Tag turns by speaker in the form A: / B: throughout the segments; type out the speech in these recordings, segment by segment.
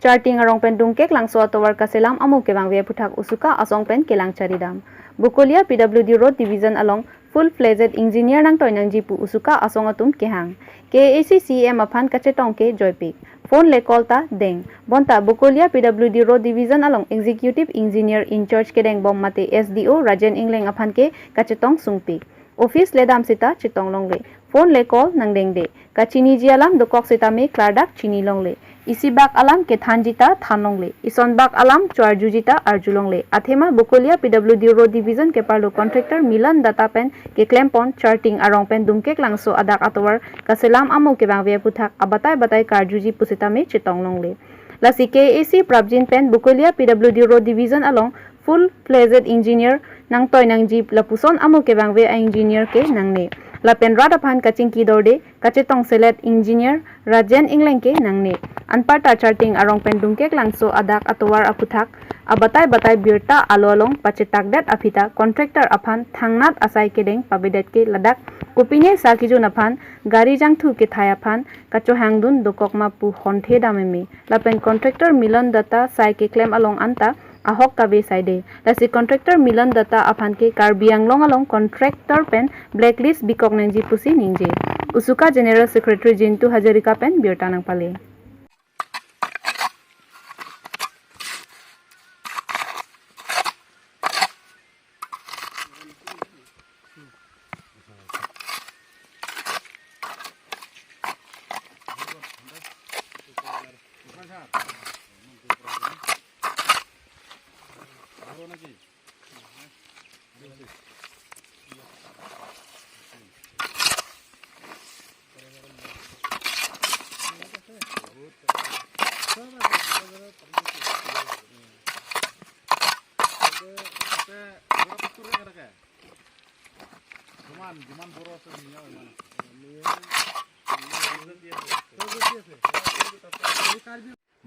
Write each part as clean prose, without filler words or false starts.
A: charting arong pen dungkek langso atowar kaselam amu kebang we puthak usuka asong pen kelang charidam Bukolia PWD Road Division along full-fledged engineer nang toinang jipu usuka asong atum kehang KACCM aphan kachetong ke joypik phone le kolta deng bonta Bukolia PWD Road Division along executive engineer in charge kedeng bommate SDO Rajen Ingleng aphan ke kachetong sungpik office le dam sita chitong longle phone le call nang deng de kachini ji alam dokok sita me klardak chini longle Isibak alam ke thanjita thanongle Isonbak alam chuarjujita arjulongle Athema Bukolia PWD Road Division ke parlo contractor Milan data pen ke klempon charting arong pen dumkek langso adak atowar kaselam amu ke bangwe puthak abatai batai karjuji pusita me chitonglongle Lasi KAC Prabjin pen Bukolia PWD Road Division along full-fledged engineer nang toy nang jeep lapuson amu ke bangwe engineer ke nangne Lapen rada pan kaching ki dorde kachetong select engineer Rajen Ingleng ke nangne Anparta charting arong pendungkek langso adak atowar aputhak abatai batai birta alolong pachetak dat apita contractor aphan thangnat asai kedeng pabedet ke ladak kupine sakiju naphan gari jangthu ke thaya phan kacho hangdun dokokma pu honthe damemi lapen contractor Milan data sai ke claim along anta ahok kabe saide lasi contractor Milan data aphan ke karbiang long along contractor pen blacklist bikok nangji pusi ningje usuka general secretary Jintu Hajarika pen birta nang pale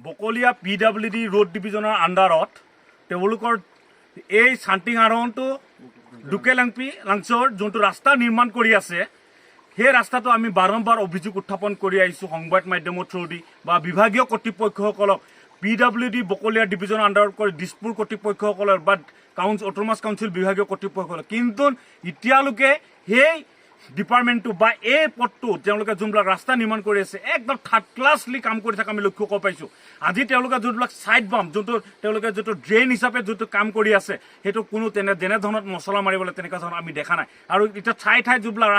B: Bukolia PWD Road Divisioner আন্ডাৰত তেওঁলোকৰ এই শান্তি আৰণটো দুকেলাংপি লাংচৰ যোনটো ৰাস্তা নিৰ্মাণ কৰি আছে সেই ৰাস্তাটো আমি বাৰম্বাৰ অভিযোগ উত্থাপন কৰি আহিছো সংবাদ মাধ্যমৰ থ্ৰুদি বা বিভাগীয় কৰ্তৃপক্ষসকলক PWD বকলিয়া ডিভিজন আন্ডাৰত কৰি দিছপুৰ কৰ্তৃপক্ষসকলৰ বা অটোনমাস কাউন্সিল বিভাগীয় কৰ্তৃপক্ষসকল কিন্তু এতিয়ালৈকে সেই ডিপাৰ্টমেণ্টটো বা এই পথটো তেওঁলোকে যোনবিলাক ৰাস্তা নিৰ্মাণ কৰি আছে একদম থাৰ্ড ক্লাছলি কাম কৰি থকা আমি লক্ষ্য কৰিব পাইছো আজি তেওঁলোকে যোনবিলাক সাইড বাম যোনটো তেওঁলোকে যেটো ড্ৰেইন হিচাপে যোনটো কাম কৰি আছে সেইটো কোনো যেনে ধৰণত মছলা মাৰিবলৈ তেনেকুৱা ধৰণৰ আমি দেখা নাই আৰু এটা ঠাই যোনবিলাক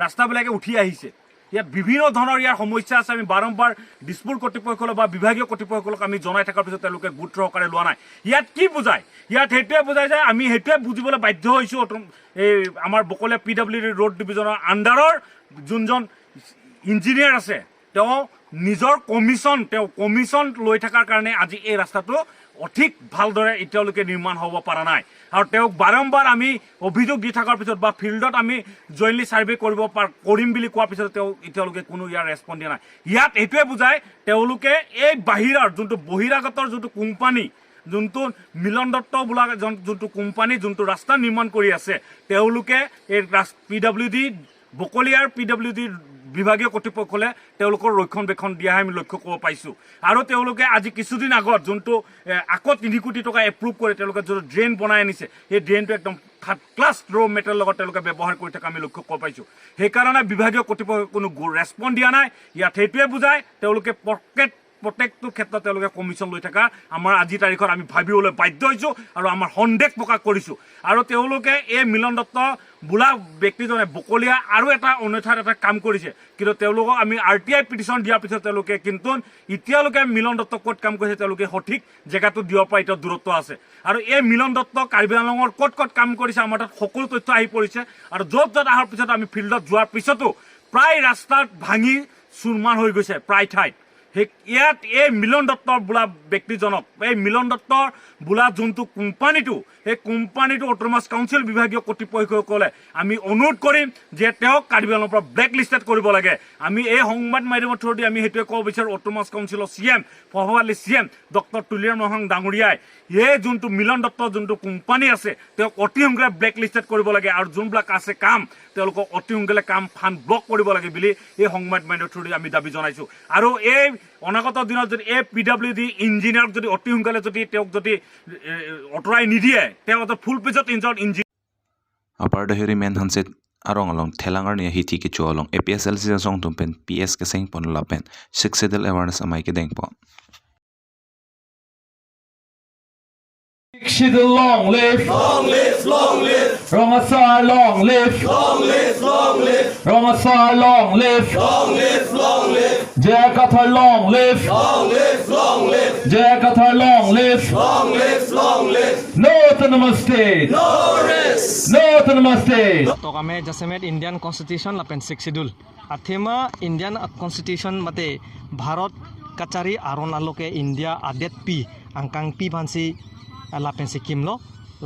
B: ৰাস্তাবিলাকে উঠি আহিছে ইয়াত বিভিন্ন ধৰণৰ ইয়াৰ সমস্যা আছে আমি বাৰম্বাৰ দিছপুৰ কৰ্তৃপক্ষসকলক বা বিভাগীয় কৰ্তৃপক্ষসকলক আমি জনাই থকাৰ পিছত তেওঁলোকে গুৰুত্ব সহকাৰে লোৱা নাই ইয়াত কি বুজায় ইয়াত সেইটোৱে বুজায় যে আমি সেইটোৱে বুজিবলৈ বাধ্য হৈছো এই আমাৰ বকলিয়া PWD ৰোড ডিভিজনৰ আন্ডাৰৰ যোনজন ইঞ্জিনিয়াৰ আছে তেওঁ নিজৰ কমিশন লৈ থকাৰ কাৰণে আজি এই ৰাস্তাটো অধিক ভালদৰে এতিয়ালৈকে নিৰ্মাণ হ'ব পৰা নাই আৰু তেওঁক বাৰম্বাৰ আমি অভিযোগ দি থকাৰ পিছত বা ফিল্ডত আমি জইনলি সাৰ্ভে কৰিম বুলি কোৱাৰ পিছত তেওঁ এতিয়ালৈকে কোনো ইয়াৰ ৰেছপন্ড দিয়া নাই ইয়াত এইটোৱে বুজায় তেওঁলোকে এই বাহিৰৰ যোনটো বহিৰাগতৰ যোনটো কোম্পানী যোনটো মিলন দত্ত বোলা যোনটো কোম্পানী যোনটো ৰাস্তা নিৰ্মাণ কৰি আছে তেওঁলোকে এই PWD বকলিয়াৰ PWD বিভাগীয় কৰ্তৃপক্ষলে তেওঁলোকৰ ৰক্ষণবেক্ষণ দিয়া আমি লক্ষ্য কৰিব পাইছো আৰু তেওঁলোকে আজি কিছুদিন আগত যোনটো আকৌ 3 কোটি টকা এপ্ৰুভ কৰি তেওঁলোকে যোনটো ড্ৰেইন বনাই আনিছে এই ড্ৰেইনটো একদম থাৰ্ড ক্লাছ ৰ মেটেল লগত তেওঁলোকে ব্যৱহাৰ কৰি থকা আমি লক্ষ্য কৰিব পাইছো সেইকাৰণে বিভাগীয় কৰ্তৃপক্ষই কোনো ৰেছপন্ড দিয়া নাই ইয়াত সেইটোৱে বুজায় তেওঁলোকে প্ৰত্যেকটো ক্ষেত্ৰত তেওঁলোকে কমিশন লৈ থকা আমাৰ আজি তাৰিখত আমি ভাবিবলৈ বাধ্য হৈছো আৰু আমাৰ সন্দেহ প্ৰকাশ কৰিছো আৰু তেওঁলোকে এই মিলন দত্ত বোলা ব্যক্তিজনে বকলিয়া আৰু এটা অন্যথাৰ এটা কাম কৰিছে কিন্তু তেওঁলোকক আমি RTI পিটিশন দিয়াৰ পিছত তেওঁলোকে কিন্তু এতিয়ালৈকে মিলন দত্ত ক'ত কাম কৰিছে তেওঁলোকে সঠিক জেগাটো দিব পৰা এটা দূৰত্ব আছে আৰু এই মিলন দত্ত কাৰ্বি আংলঙৰ ক'ত কাম কৰিছে আমাৰ তাত সকলো তথ্য আহি পৰিছে আৰু য'ত অহাৰ পিছত আমি ফিল্ডত যোৱাৰ পিছতো প্ৰায় ৰাস্তাত ভাঙি চুৰমাৰ হৈ গৈছে প্ৰায় ঠাইত ইয়াত এই মিলন দত্তৰ বোলা ব্যক্তিজনক এই মিলন দত্তৰ বোলা যোনটো কোম্পানীটো এই কোম্পানীটো অটোনমাস কাউন্সিল বিভাগীয় কৰ্তৃপক্ষসকলে আমি অনুৰোধ কৰিম যে তেওঁক কাৰ্বি আংলঙৰ পৰা ব্লেক লিষ্টেড কৰিব লাগে আমি এই সংবাদ মাধ্যমৰ থ্ৰুদি আমি সেইটোৱে ক'ব বিচাৰোঁ অটোনমাস কাউন্সিলৰ CM প্ৰভাৱশালী CM ডক্টৰ তুলিয়াম ৰহং ডাঙৰীয়াই এই যোনটো মিলন দত্তৰ যোনটো কোম্পানী আছে তেওঁক অতি সোনকালে ব্লেক লিষ্টেড কৰিব লাগে আৰু যোনবিলাক আছে কাম তেওঁলোকক অতি সোনকালে কাম ফাণ্ড ব্লক কৰিব লাগে বুলি এই সংবাদ মাধ্যমৰ থ্ৰুদি আমি দাবী জনাইছোঁ আৰু এই অনাগত দিনত যদি এই PWD ইঞ্জিনিয়াৰক যদি অতি সোনকালে যদি তেওঁক যদি অঁতৰাই নিদিয়ে তেওঁ এটা ফুল পেজত engineer
C: Apar dahiri men hanset arong along thelangar ni hi thiki chu along APSLC song tumpen PS ke sing pon lapen successful awareness amai ke deng po
D: Shidul long live, long live, long live. Rongasar long live, long live, long live. Rongasar long live, long live, long live. Jayakathar long live, long live, long live. Jayakathar long live, long live, long live. No autonomous state, no rest, no autonomous state.
E: तो कमे जसमेट Indian constitution लापेन 6 schedule अथेमा Indian constitution मते भारत कचारी आरोन आलोके India आदेत पी अंकांग पी भांसी लापेन सिक्किम लो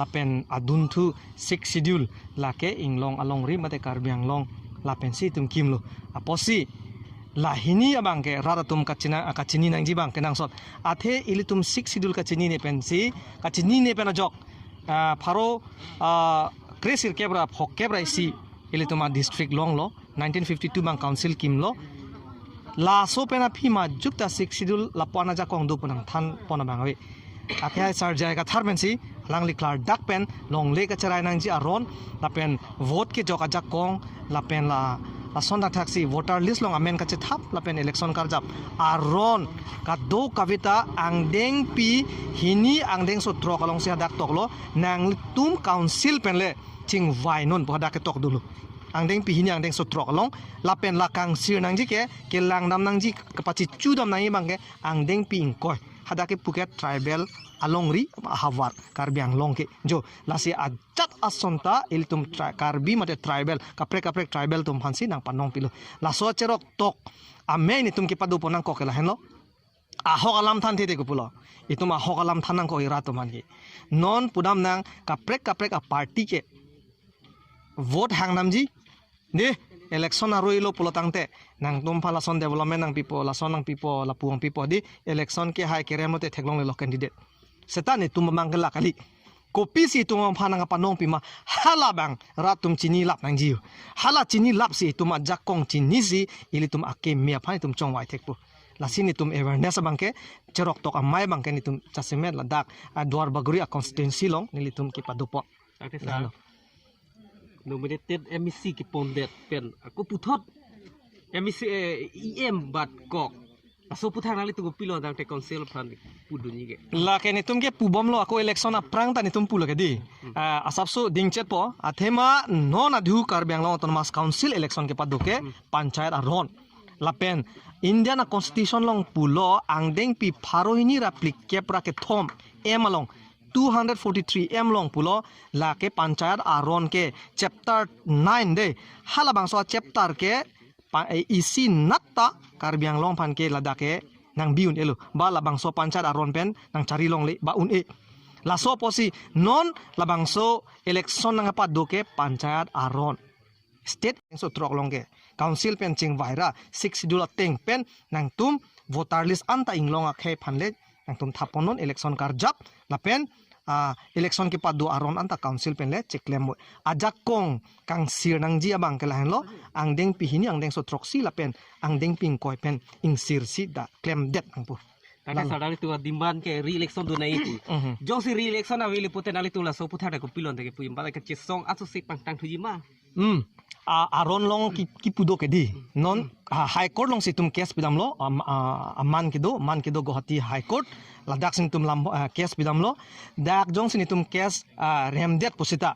E: लापेन अदुन थु 6 शेड्यूल लाके इंगलोंग अलोंग री मते कार्बी आंगलोंग लापेन सी तुम किम लो अपोसी लाहिनी अबांगे रादा तुम कचिनी नंगजी बांग केनांग सot आथे इली तुम 6 शेड्यूल कचिनी ने पेंसी कचिनी ने पेना जok फारो क्रेसिर केब्रा फक केब्रा इसी इली तुम डिस्ट्रिक्ट लोंग लो 1952 बांग काउंसिल किम लो लासो पेना फीमा जुक्ता 6 शेड्यूल लापना जा कोंग दो पुनंग थान पना बांगवे आखे सर जाएगा Thar Pence Langali क्लार duck pen लोंग ले का चराय नंगजी अरोन लापेन वोट के जोका जा कोंग लापेन ला सोना टैक्सी वोटर लिस्ट लोंग अमेन का चिथाप लापेन इलेक्शन कर जब आरोन का दो कविता आंगडेंग पी हिनी आंगडेंग सो ट्रक अलोंग से डाक तोकलो नंग तुम काउंसिल पेन ले चिंग वाइनोन बहदा के तोक दुलु आंगडेंग पी हिनी आंगडेंग सो ट्रक अलोंग लापेन ला कांग सिर नंगजी के लांगदम नंगजी कपाची चुदम नंगी बांगे आंगडेंग पी इंकोय हदा के पुकेट ट्राइबल अलोंगरी हवार कार्बी आंगलोंग के जो लासी अजत असंता इल तुम कार्बी मते ट्राइबल कपरे कपरे ट्राइबल तुम फांसी नंग पनोंग पिलो लासो चेरोक तोक आमे नि तुम के पदु पोनांग कोकेला hello ahok alam than thete ko pulo itum ahok alam thanang ko ira to mangi non pudam nang kaprek a party ke vote hang namji ne election aroilo pulo tangte nang tum phala son development nang pipo la son nang pipo la puang pipo di election ke hai keremote theklong le lo candidate seta ne tum mangala kali kopi si tum phanang panong pima hala bang ra tum chini lap nang jiu hala chini lap si tum jakong chini si ili tum ake mia phani tum chong wai thekpu lasini tum awareness bangke cerok tok amai bangke ni tum chasemet ladak duar baguri a constituency long ni tum ki padupo
F: ate sa nominated MEC ki pondet pen aku puthot MEC EM bat kok aso puthang nali tu pilo dang te council fan puduni ge
E: la ke ni tum ke pubom lo ako election a prang ta ni tum pulo ke di asapso dingchet po athema non adhu karbyang lo autonomous council election ke paduke panchayat aron lapen Indian constitution long pulo angdeng pi pharohini raplik kepra ke thom em along 243 m long pulo la ke panchayat aron ke chapter 9 de halabang so chapter ke isi natta karbiang long phan ke lada ke nang biun elu ba labang so panchayat aron pen nang cari long le ba un e la so posi non labang so election nang apa do ke panchayat aron state so trok long ke council pen ching vaira 6 dula teng pen nang tum voter list anta inglong a khe phanle nang tum thaponon election kar jap la pen election ke padu aron anta council pen le cheklem ajak kong kang sir nang ji abang ke lahen lo angdeng pihini angdeng so troksi la pen angdeng ping koi pen ing sir si da claim det ang pu
F: kada sadari tu dimban ke re-election do nai tu jong si re-election awili puten ali tu la so puthada ko pilon te ke puim bala ke chisong asu si pangtang thujima
E: aron long ki pudo ke di non high court long si tum case pidam lo man ke do Guwahati high court ladak sin tum lam case pidam lo dak jong sin tum case remdet posita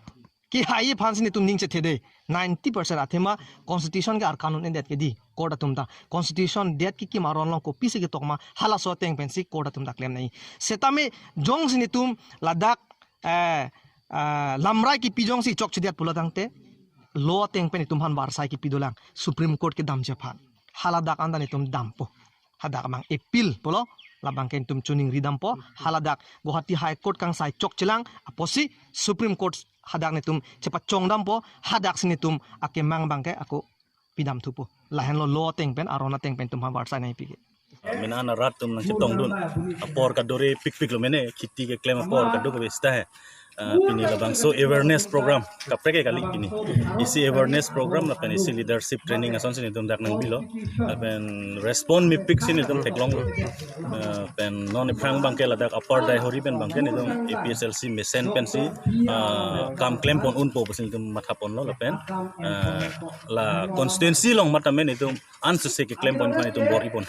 E: ki hai phan sin tum ning che thede 90% athema constitution ke ar kanun en det ke di court atum ta constitution det ki maron long copy se ke tokma hala so teng pensi court atum da claim nai setame jong sin tum ladak lamrai ki pijong si chok chidiat pulatang te lo teng pen tum han barsai ki pidolang supreme court ke dam japan haladak anda ni tum dampo hadak mang appeal polo labang ken tum chuning ridam po haladak Guwahati high court kang sai chok chilang aposi supreme court hadak ni tum cepat chong dam po hadak sini tum ake mang bangke aku pidam thupo lahen lo teng pen arona teng pen tum han barsai nai pige
G: Minana rat tum nang chitong dun apor ka dore pik lo mene khiti ke claim apor ka do ke besta hai pini labang so awareness program kapreke kali pini isi awareness program lapen isi leadership training ason sini dum dak nang bilo lapen respond mi pick sini dum teklong pen non iprang bangke ladak upper dai hori pen bangke ni dum APSLC mesen pen si kam claim pon unpo pasin dum mathapon lo lapen la constituency long matamen itu ansu se ke claim pon pan itu bor ipon